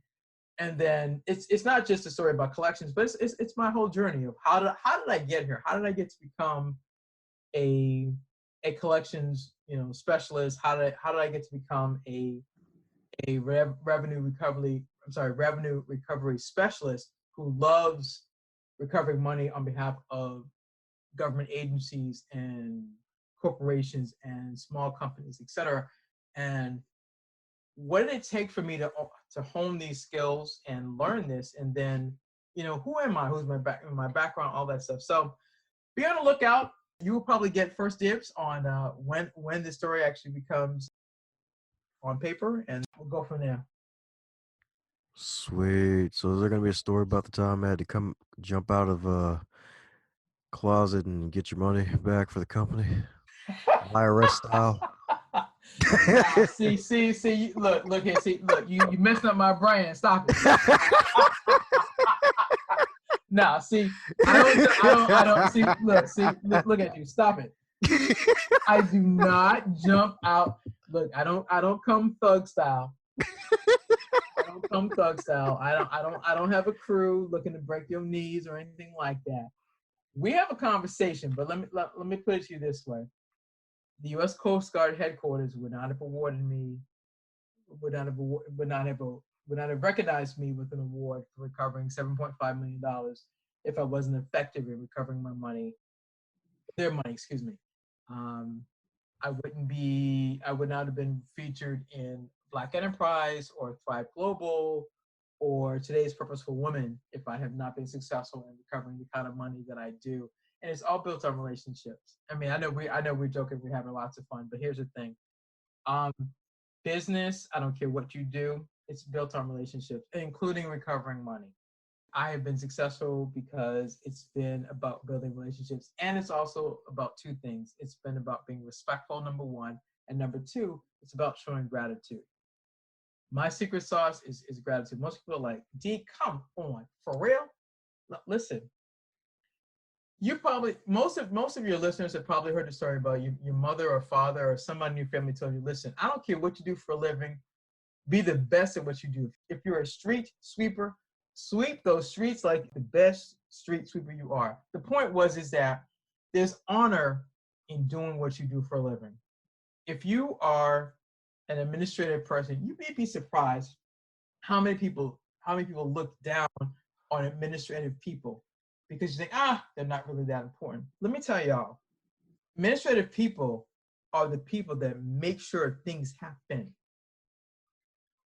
And then it's not just a story about collections, but it's my whole journey of how did I get here? How did I get to become a collections specialist? How did I get to become a revenue recovery specialist who loves recovering money on behalf of government agencies and corporations and small companies, et cetera. And what did it take for me to hone these skills and learn this? And then, who am I? Who's my background, all that stuff. So be on the lookout. You will probably get first dibs on when the story actually becomes on paper, and we'll go from there. Sweet. So is there gonna be a story about the time I had to jump out of a closet and get your money back for the company, IRS style? Nah, see, look here, you messed up my brain. Stop it. Nah, see, I don't see, look at you. Stop it. I do not jump out. Look, I don't come thug style. I don't come thug style. I don't have a crew looking to break your knees or anything like that. We have a conversation, but let me put it to you this way. The U.S. Coast Guard headquarters would not have awarded me, would not have recognized me with an award for recovering $7.5 million if I wasn't effective in recovering their money, excuse me. I would not have been featured in Black Enterprise or Thrive Global or Today's Purposeful Woman if I have not been successful in recovering the kind of money that I do. And it's all built on relationships. I mean, I know we're joking, we're having lots of fun, but here's the thing. Business, I don't care what you do, it's built on relationships, including recovering money. I have been successful because it's been about building relationships, and it's also about two things. It's been about being respectful, number one, and number two, it's about showing gratitude. My secret sauce is gratitude. Most people are like, Dee, come on, for real? Listen, most of your listeners have probably heard the story about your mother or father or somebody in your family told you, listen, I don't care what you do for a living, be the best at what you do. If you're a street sweeper, sweep those streets like the best street sweeper you are. The point is that there's honor in doing what you do for a living. If you are an administrative person, you may be surprised how many people look down on administrative people because you think, they're not really that important. Let me tell y'all, administrative people are the people that make sure things happen.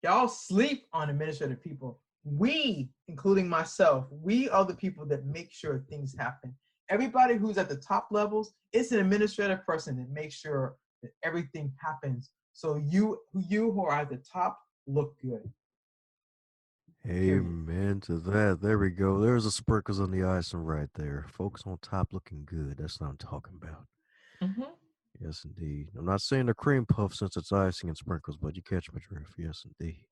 Y'all sleep on administrative people. We, including myself, we are the people that make sure things happen. Everybody who's at the top levels, it's an administrative person that makes sure that everything happens. So you who are at the top look good. Amen to that. There we go. There's the sprinkles on the icing right there. Folks on top looking good. That's what I'm talking about. Mm-hmm. Yes, indeed. I'm not saying a cream puff since it's icing and sprinkles, but you catch my drift. Yes, indeed.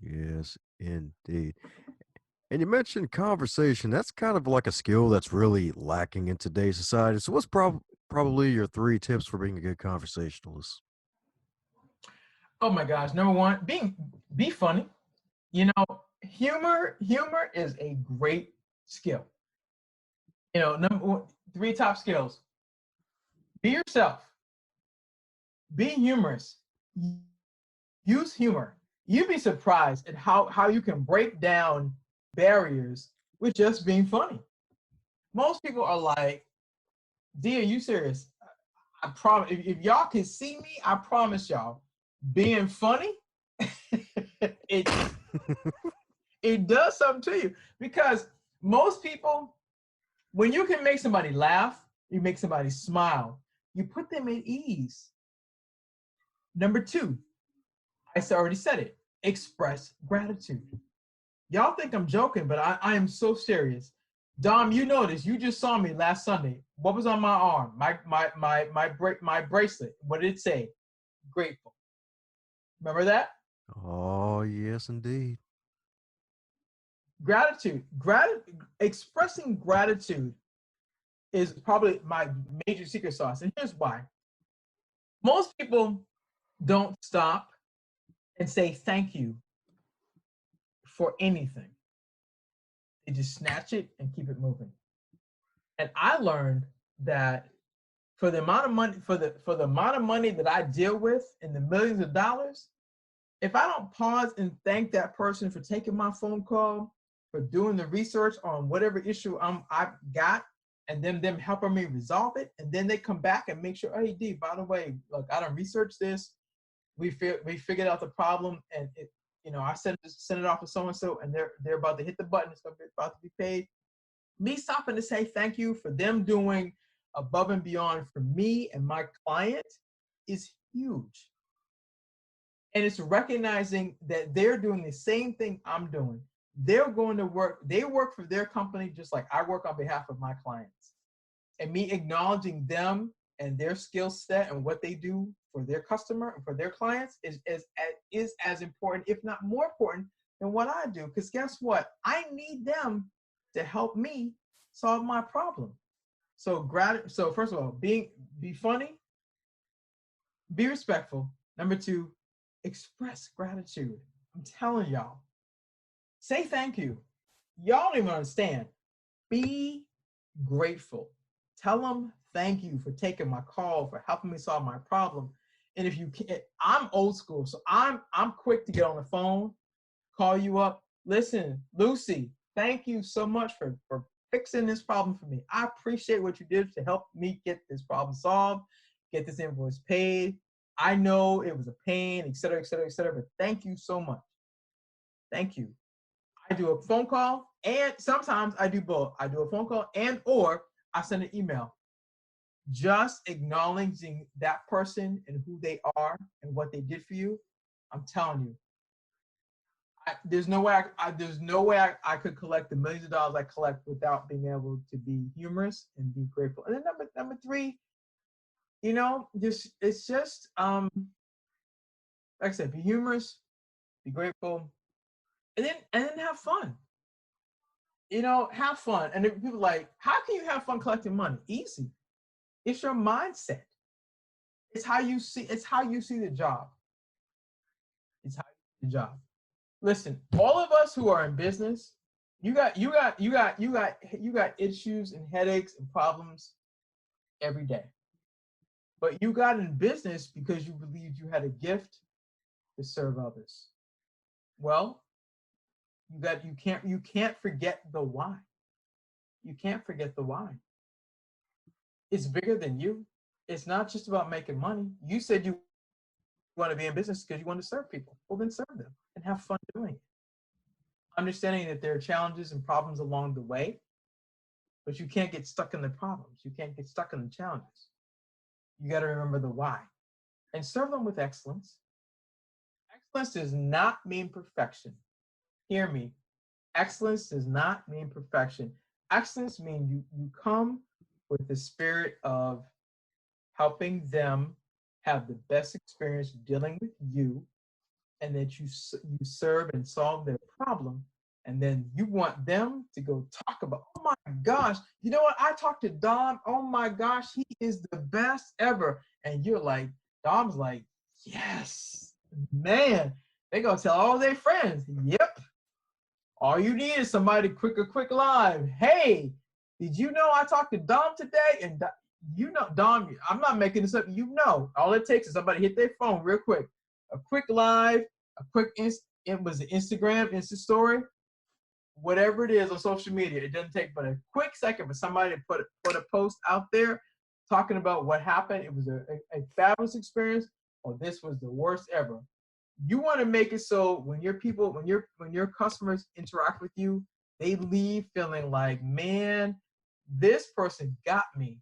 Yes, indeed. And you mentioned conversation. That's kind of like a skill that's really lacking in today's society. So, what's probably your 3 tips for being a good conversationalist? Oh my gosh! Number one, be funny. Humor is a great skill. Number 3 top skills. Be yourself. Be humorous. Use humor. You'd be surprised at how you can break down barriers with just being funny. Most people are like, Dee, are you serious? I promise, if y'all can see me, I promise y'all, being funny, it it does something to you. Because most people, when you can make somebody laugh, you make somebody smile, you put them at ease. Number two, I already said it, express gratitude. Y'all think I'm joking, but I am so serious. Dom, you know this. You just saw me last Sunday. What was on my arm? My bracelet. What did it say? Grateful. Remember that? Oh, yes, indeed. Gratitude. Expressing gratitude is probably my major secret sauce. And here's why. Most people don't stop and say thank you for anything. They just snatch it and keep it moving. And I learned that for the amount of money for the amount of money that I deal with in the millions of dollars, if I don't pause and thank that person for taking my phone call, for doing the research on whatever issue I've got, and then them helping me resolve it, and then they come back and make sure, hey Dee, by the way, look, I done researched this. We figured out the problem, and I sent it off to so and so, and they're about to hit the button. It's about to be paid. Me stopping to say thank you for them doing above and beyond for me and my client is huge. And it's recognizing that they're doing the same thing I'm doing. They're going to work, they work for their company just like I work on behalf of my clients. And me acknowledging them and their skill set and what they do for their customer and for their clients is as important, if not more important, than what I do. Because guess what? I need them to help me solve my problem. So first of all, be funny, be respectful. Number two, express gratitude. I'm telling y'all, say thank you. Y'all don't even understand. Be grateful. Tell them thank you for taking my call, for helping me solve my problem. And if you can't, I'm old school, so I'm quick to get on the phone, call you up. Listen, Lucy, thank you so much for fixing this problem for me. I appreciate what you did to help me get this problem solved, get this invoice paid. I know it was a pain, et cetera, et cetera, et cetera, but thank you so much. Thank you. I do a phone call, and sometimes I do both. I do a phone call or I send an email. Just acknowledging that person and who they are and what they did for you. I'm telling you, there's no way I could collect the millions of dollars I collect without being able to be humorous and be grateful. And then number three, it's just like I said, be humorous, be grateful, and then have fun. Have fun. And people are like, how can you have fun collecting money? Easy. It's your mindset. It's how you see the job. It's how you see the job. Listen, all of us who are in business, you got issues and headaches and problems every day. But you got in business because you believed you had a gift to serve others. Well, you can't forget the why. You can't forget the why. It's bigger than you. It's not just about making money. You said you want to be in business because you want to serve people. Well, then serve them and have fun doing it. Understanding that there are challenges and problems along the way, but you can't get stuck in the problems. You can't get stuck in the challenges. You got to remember the why and serve them with excellence. Excellence does not mean perfection. Hear me. Excellence does not mean perfection. Excellence means you come with the spirit of helping them have the best experience dealing with you, and that you serve and solve their problem. And then you want them to go talk about, oh my gosh, you know what? I talked to Dom. Oh my gosh, he is the best ever. And you're like, Dom's like, yes, man. They gonna tell all their friends. Yep. All you need is somebody quick live. Hey, did you know I talked to Dom today? And Dom, I'm not making this up. All it takes is somebody hit their phone real quick, a quick live, a quick it was an Instagram, Insta story, whatever it is on social media. It doesn't take but a quick second for somebody to put a post out there talking about what happened. It was a fabulous experience, or this was the worst ever. You want to make it so when your customers interact with you, they leave feeling like, man, this person got me,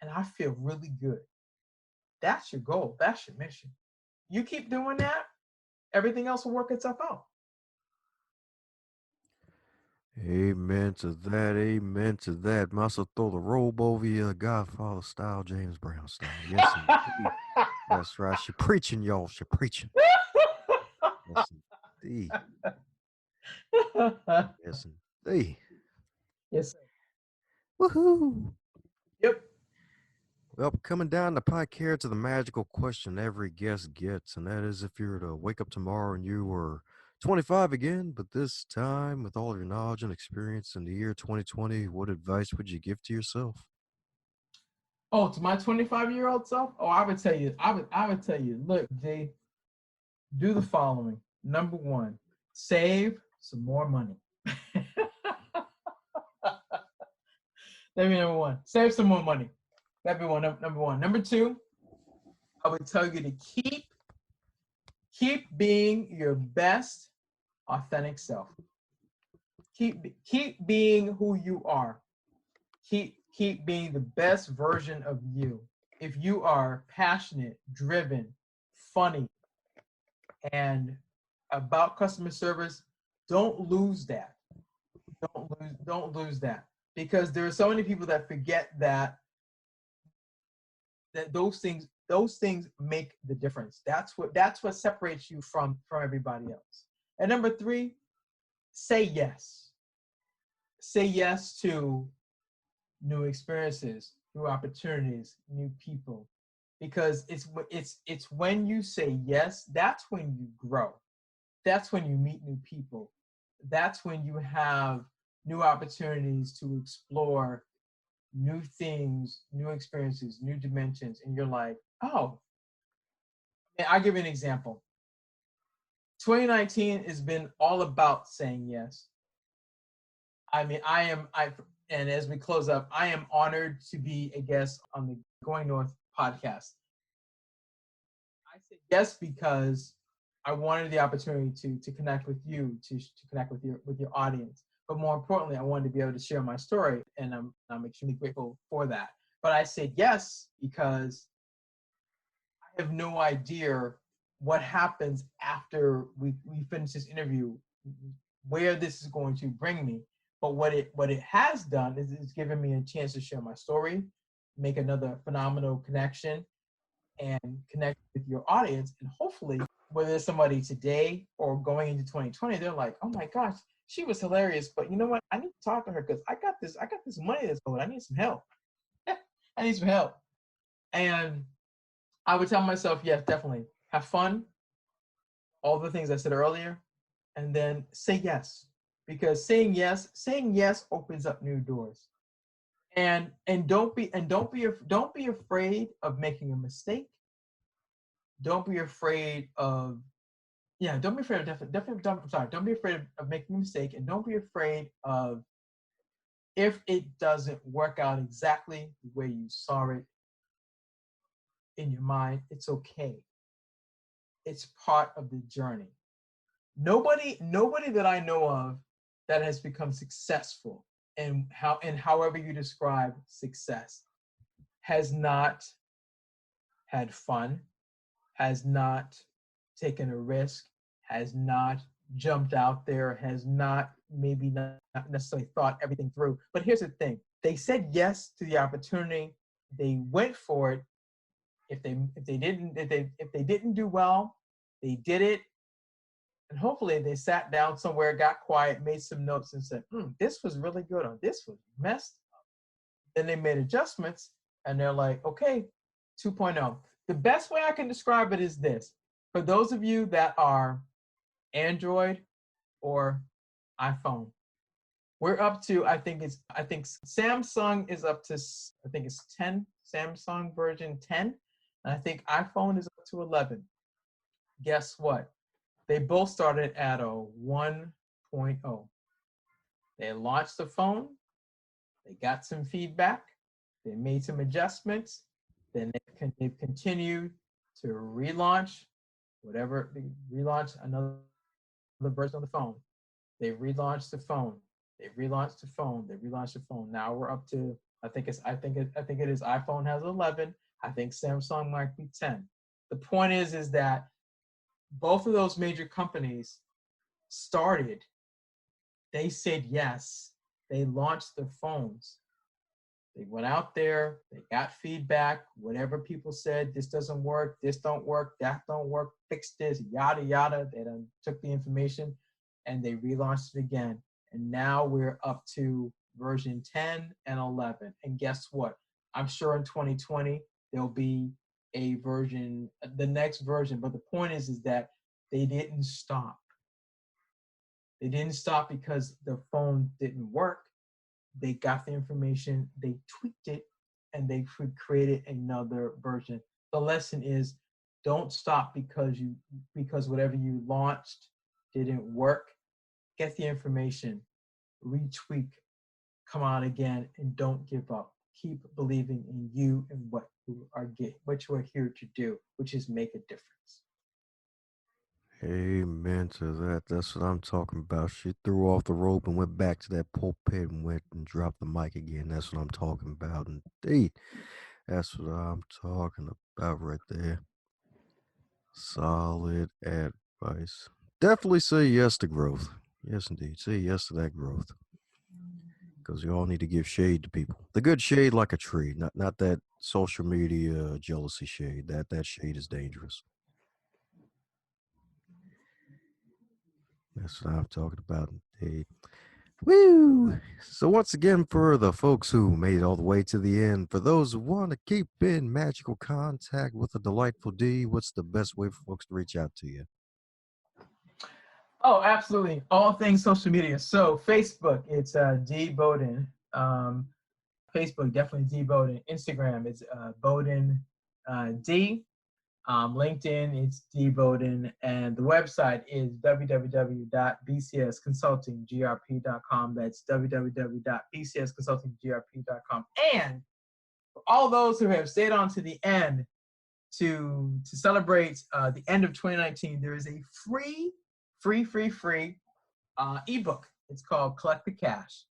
and I feel really good. That's your goal. That's your mission. You keep doing that, everything else will work itself out. Amen to that. Amen to that. Must throw the robe over you, Godfather style, James Brown style. Yes, indeed. That's right. She preaching, y'all. She preaching. Yes, indeed. Yes, indeed. Yes, sir. Woohoo. Yep. Well, coming down the pike here to the magical question every guest gets, and that is if you were to wake up tomorrow and you were 25 again, but this time with all of your knowledge and experience in the year 2020, what advice would you give to yourself? Oh, to my 25-year-old self? Oh, I would tell you, look, Jay, do the following. Number one, save some more money. That'd be number one. Save some more money. That'd be number one. Number two, I would tell you to keep being your best authentic self. Keep being who you are. Keep being the best version of you. If you are passionate, driven, funny, and about customer service, don't lose that. Don't lose that, because there are so many people that forget that those things make the difference. That's what separates you from everybody else. And number three, say yes. Say yes to new experiences, new opportunities, new people, because it's when you say yes, that's when you grow. That's when you meet new people. That's when you have new opportunities to explore new things, new experiences, new dimensions, and you're like, oh. And I'll give you an example. 2019 has been all about saying yes. I mean, and as we close up, I am honored to be a guest on the Going North podcast. I said yes because I wanted the opportunity to connect with you, to connect with your audience. But more importantly, I wanted to be able to share my story, and I'm extremely grateful for that. But I said yes because I have no idea what happens after we finish this interview, where this is going to bring me. But what it has done is it's given me a chance to share my story, make another phenomenal connection, and connect with your audience. And hopefully, whether it's somebody today or going into 2020, they're like, oh my gosh, she was hilarious. But you know what? I need to talk to her because I got this money that's going. I need some help. I need some help. And I would tell myself, yes, definitely. Have fun. All the things I said earlier. And then say yes. Because saying yes opens up new doors. And don't be afraid of making a mistake. Don't be afraid of don't be afraid of don't be afraid of making a mistake, and don't be afraid of if it doesn't work out exactly the way you saw it in your mind. It's okay. It's part of the journey. Nobody that I know of that has become successful, and however you describe success, has not had fun, has not taken a risk, has not jumped out there, has not maybe not necessarily thought everything through. But here's the thing: they said yes to the opportunity. They went for it. If they didn't do well, they did it, and hopefully they sat down somewhere, got quiet, made some notes, and said, "This was really good," or "This was messed up." Then they made adjustments, and they're like, "Okay, 2.0." The best way I can describe it is this: for those of you that are Android or iPhone, We're up to, I think Samsung is up to, I think it's 10, Samsung version 10. And I think iPhone is up to 11. Guess what? They both started at a 1.0. They launched the phone. They got some feedback. They made some adjustments. Then they've continued to relaunch another version of the phone. They relaunched the phone. They relaunched the phone. They relaunched the phone. Now we're up to, I think it is iPhone has 11. I think Samsung might be 10. The point is that both of those major companies started. They said yes. They launched their phones. They went out there. They got feedback. Whatever people said, this doesn't work. This don't work. That don't work. Fix this. Yada yada. They done took the information and they relaunched it again. And now we're up to version 10 and 11. And guess what? I'm sure in 2020 there'll be a version, the next version. But the point is that they didn't stop. They didn't stop because the phone didn't work. They got the information, they tweaked it, and they created another version. The lesson is, don't stop because whatever you launched didn't work. Get the information, retweak, come out again, and don't give up. Keep believing in you and what you are here to do, which is make a difference. Amen to that. That's what I'm talking about. She threw off the rope and went back to that pulpit and went and dropped the mic again. That's what I'm talking about. Indeed. That's what I'm talking about right there. Solid advice. Definitely say yes to growth. Yes, indeed. Say yes to that growth. Because you all need to give shade to people. The good shade like a tree, not that social media jealousy shade. That shade is dangerous. That's what I'm talking about indeed. Woo! So once again, for the folks who made it all the way to the end, for those who want to keep in magical contact with the delightful Dee, what's the best way for folks to reach out to you? Oh, absolutely. All things social media. So Facebook, it's Dee Bowden. Facebook, definitely Dee Bowden. Instagram, it's Bowden D. LinkedIn, it's Dee Bowden. And the website is www.bcsconsultinggrp.com. That's www.bcsconsultinggrp.com. And for all those who have stayed on to the end to celebrate the end of 2019, there is a free ebook. It's called Collect the Cash.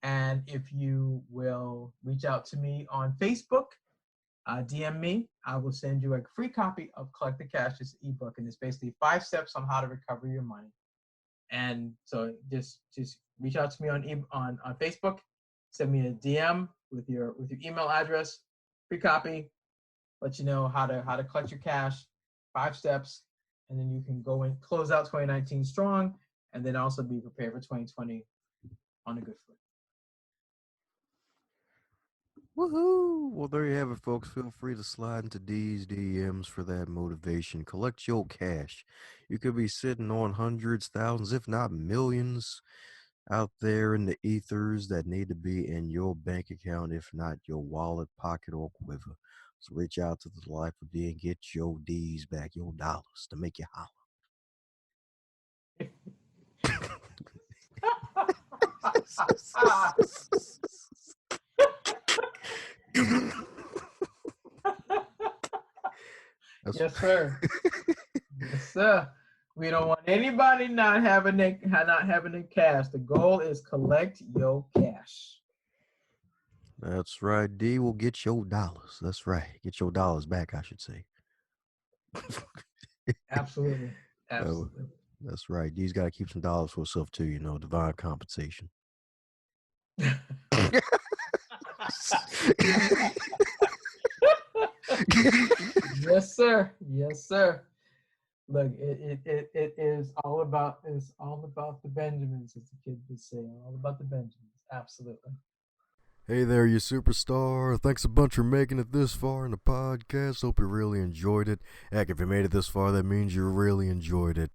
And if you will reach out to me on Facebook, DM me, I will send you a free copy of Collect the Cash, this ebook. And it's basically 5 steps on how to recover your money. And so just reach out to me on Facebook, send me a DM with your email address, free copy, let you know how to collect your cash, 5 steps, and then you can go and close out 2019 strong, and then also be prepared for 2020 on a good foot. Woohoo! Well, there you have it, folks. Feel free to slide into Dee's DMs for that motivation. Collect your cash. You could be sitting on hundreds, thousands, if not millions, out there in the ethers that need to be in your bank account, if not your wallet, pocket, or quiver. So reach out to the Life of D and get your D's back, your dollars, to make you holler. Yes, sir. Yes, sir. We don't want anybody not having their cash. The goal is collect your cash. That's right. D will get your dollars. That's right. Get your dollars back, I should say. Absolutely. Absolutely. That's right. D's got to keep some dollars for himself too, divine compensation. Yes, sir. Yes, sir. Look, it is all about the Benjamins, as the kids would say. All about the Benjamins. Absolutely. Hey there, you superstar. Thanks a bunch for making it this far in the podcast. Hope you really enjoyed it. Heck, if you made it this far, that means you really enjoyed it.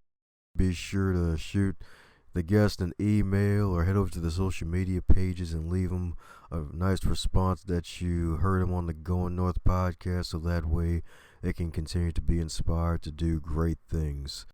Be sure to shoot the guest an email or head over to the social media pages and leave them a nice response that you heard them on the Going North podcast, so that way they can continue to be inspired to do great things.